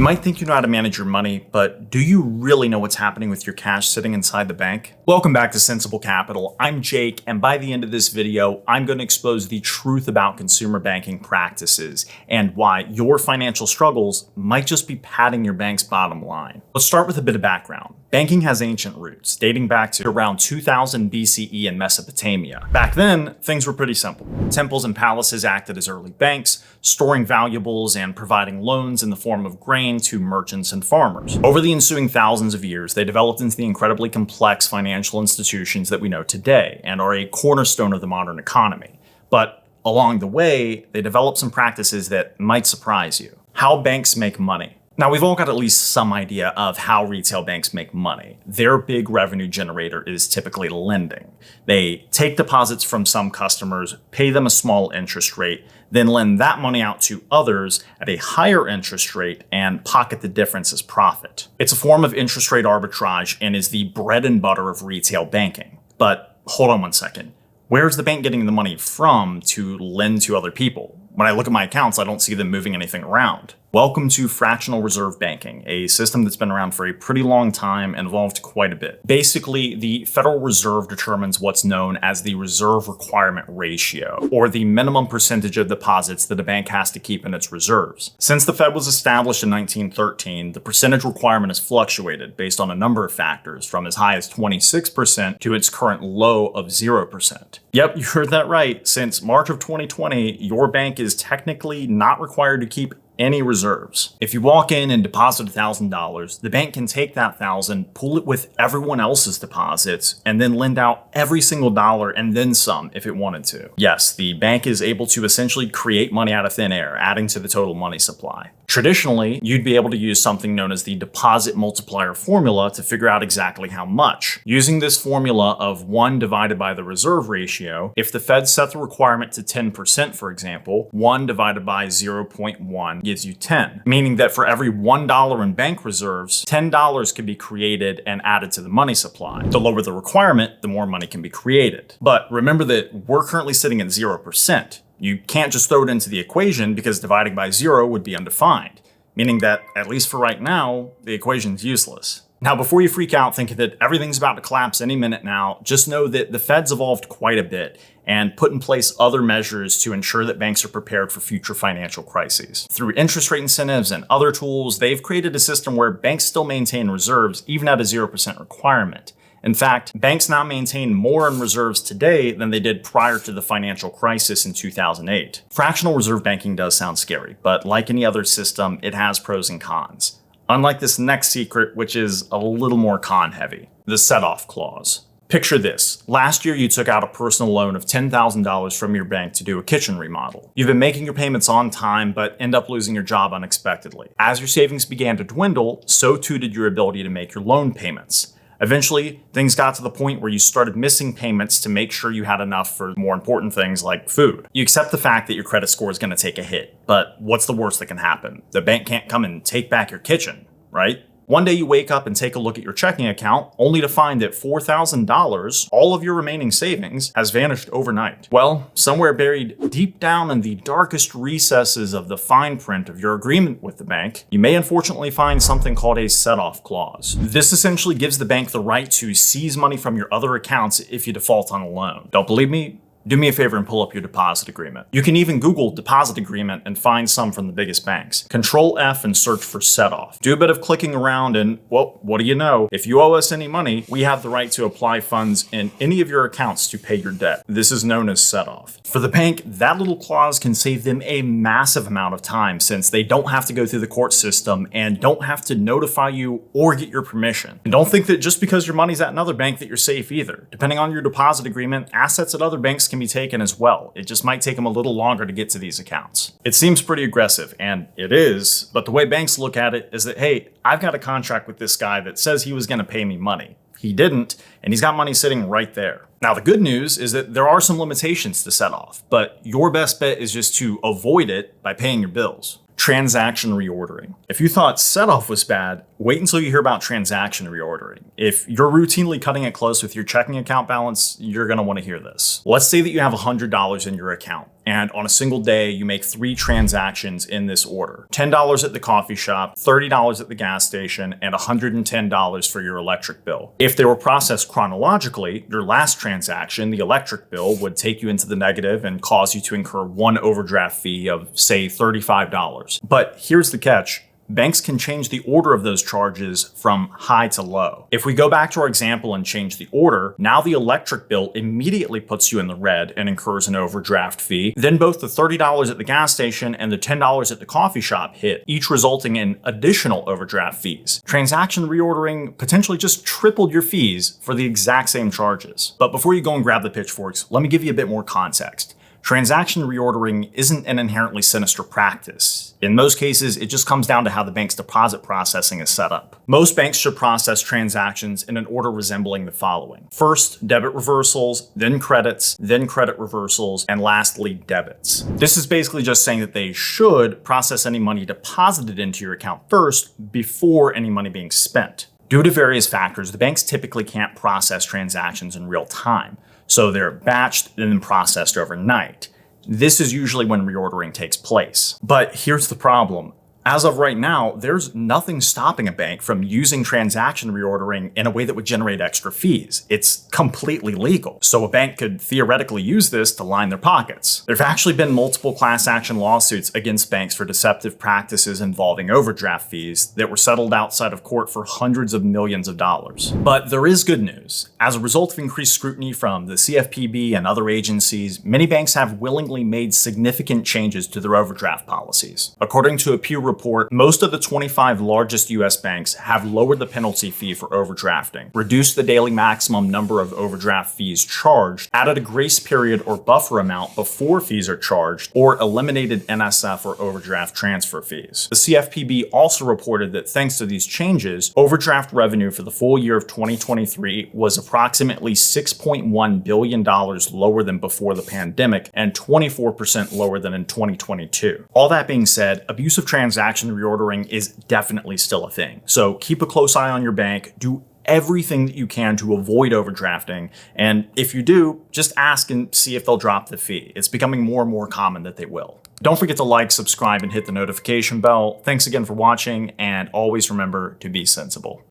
You might think you know how to manage your money, but do you really know what's happening with your cash sitting inside the bank? Welcome back to Sensible Capital. I'm Jake, and by the end of this video, I'm going to expose the truth about consumer banking practices and why your financial struggles might just be padding your bank's bottom line. Let's start with a bit of background. Banking has ancient roots, dating back to around 2000 BCE in Mesopotamia. Back then, things were pretty simple. Temples and palaces acted as early banks, storing valuables and providing loans in the form of grain to merchants and farmers. Over the ensuing thousands of years, they developed into the incredibly complex financial institutions that we know today and are a cornerstone of the modern economy. But along the way, they developed some practices that might surprise you. How banks make money. Now, we've all got at least some idea of how retail banks make money. Their big revenue generator is typically lending. They take deposits from some customers, pay them a small interest rate, then lend that money out to others at a higher interest rate and pocket the difference as profit. It's a form of interest rate arbitrage and is the bread and butter of retail banking. But hold on one second. Where's the bank getting the money from to lend to other people? When I look at my accounts, I don't see them moving anything around. Welcome to fractional reserve banking, a system that's been around for a pretty long time and evolved quite a bit. Basically, the Federal Reserve determines what's known as the reserve requirement ratio, or the minimum percentage of deposits that a bank has to keep in its reserves. Since the Fed was established in 1913, the percentage requirement has fluctuated based on a number of factors, from as high as 26% to its current low of 0%. Yep, you heard that right. Since March of 2020, your bank is technically not required to keep any reserves. If you walk in and deposit $1,000, the bank can take that $1,000, pool it with everyone else's deposits, and then lend out every single dollar and then some if it wanted to. Yes, the bank is able to essentially create money out of thin air, adding to the total money supply. Traditionally, you'd be able to use something known as the deposit multiplier formula to figure out exactly how much. Using this formula of 1 divided by the reserve ratio, if the Fed set the requirement to 10%, for example, 1 divided by 0.1 gives you 10, meaning that for every $1 in bank reserves, $10 can be created and added to the money supply. The lower the requirement, the more money can be created. But remember that we're currently sitting at 0%. You can't just throw it into the equation because dividing by 0 would be undefined, meaning that, at least for right now, the equation's useless. Now, before you freak out thinking that everything's about to collapse any minute now, just know that the Fed's evolved quite a bit and put in place other measures to ensure that banks are prepared for future financial crises. Through interest rate incentives and other tools, they've created a system where banks still maintain reserves even at a 0% requirement. In fact, banks now maintain more in reserves today than they did prior to the financial crisis in 2008. Fractional reserve banking does sound scary, but like any other system, it has pros and cons. Unlike this next secret, which is a little more con-heavy, the set-off clause. Picture this. Last year, you took out a personal loan of $10,000 from your bank to do a kitchen remodel. You've been making your payments on time, but end up losing your job unexpectedly. As your savings began to dwindle, so too did your ability to make your loan payments. Eventually, things got to the point where you started missing payments to make sure you had enough for more important things like food. You accept the fact that your credit score is going to take a hit, but what's the worst that can happen? The bank can't come and take back your kitchen, right? One day you wake up and take a look at your checking account, only to find that $4,000, all of your remaining savings, has vanished overnight. Well, somewhere buried deep down in the darkest recesses of the fine print of your agreement with the bank, you may unfortunately find something called a set-off clause. This essentially gives the bank the right to seize money from your other accounts if you default on a loan. Don't believe me? Do me a favor and pull up your deposit agreement. You can even Google deposit agreement and find some from the biggest banks. Control F and search for set off. Do a bit of clicking around and, well, what do you know? If you owe us any money, we have the right to apply funds in any of your accounts to pay your debt. This is known as set off. For the bank, that little clause can save them a massive amount of time since they don't have to go through the court system and don't have to notify you or get your permission. And don't think that just because your money's at another bank that you're safe either. Depending on your deposit agreement, assets at other banks can be taken as well. It just might take them a little longer to get to these accounts. It seems pretty aggressive, and it is, but the way banks look at it is that, hey, I've got a contract with this guy that says he was going to pay me money. He didn't, and he's got money sitting right there. Now, the good news is that there are some limitations to set off, but your best bet is just to avoid it by paying your bills. Transaction reordering. If you thought set-off was bad, wait until you hear about transaction reordering. If you're routinely cutting it close with your checking account balance, you're going to want to hear this. Let's say that you have $100 in your account, and on a single day, you make 3 transactions in this order. $10 at the coffee shop, $30 at the gas station, and $110 for your electric bill. If they were processed chronologically, your last transaction, the electric bill, would take you into the negative and cause you to incur one overdraft fee of, say, $35. But here's the catch. Banks can change the order of those charges from high to low. If we go back to our example and change the order, now the electric bill immediately puts you in the red and incurs an overdraft fee. Then both the $30 at the gas station and the $10 at the coffee shop hit, each resulting in additional overdraft fees. Transaction reordering potentially just tripled your fees for the exact same charges. But before you go and grab the pitchforks, let me give you a bit more context. Transaction reordering isn't an inherently sinister practice. In most cases, it just comes down to how the bank's deposit processing is set up. Most banks should process transactions in an order resembling the following. First, debit reversals, then credit reversals, and lastly, debits. This is basically just saying that they should process any money deposited into your account first before any money being spent. Due to various factors, the banks typically can't process transactions in real time. So they're batched and then processed overnight. This is usually when reordering takes place. But here's the problem. As of right now, there's nothing stopping a bank from using transaction reordering in a way that would generate extra fees. It's completely legal. So a bank could theoretically use this to line their pockets. There have actually been multiple class action lawsuits against banks for deceptive practices involving overdraft fees that were settled outside of court for hundreds of millions of dollars. But there is good news. As a result of increased scrutiny from the CFPB and other agencies, many banks have willingly made significant changes to their overdraft policies. According to a Pew report, most of the 25 largest US banks have lowered the penalty fee for overdrafting, reduced the daily maximum number of overdraft fees charged, added a grace period or buffer amount before fees are charged, or eliminated NSF or overdraft transfer fees. The CFPB also reported that thanks to these changes, overdraft revenue for the full year of 2023 was approximately $6.1 billion lower than before the pandemic and 24% lower than in 2022. All that being said, abusive transaction reordering is definitely still a thing. So keep a close eye on your bank, do everything that you can to avoid overdrafting, and if you do, just ask and see if they'll drop the fee. It's becoming more and more common that they will. Don't forget to like, subscribe, and hit the notification bell. Thanks again for watching, and always remember to be sensible.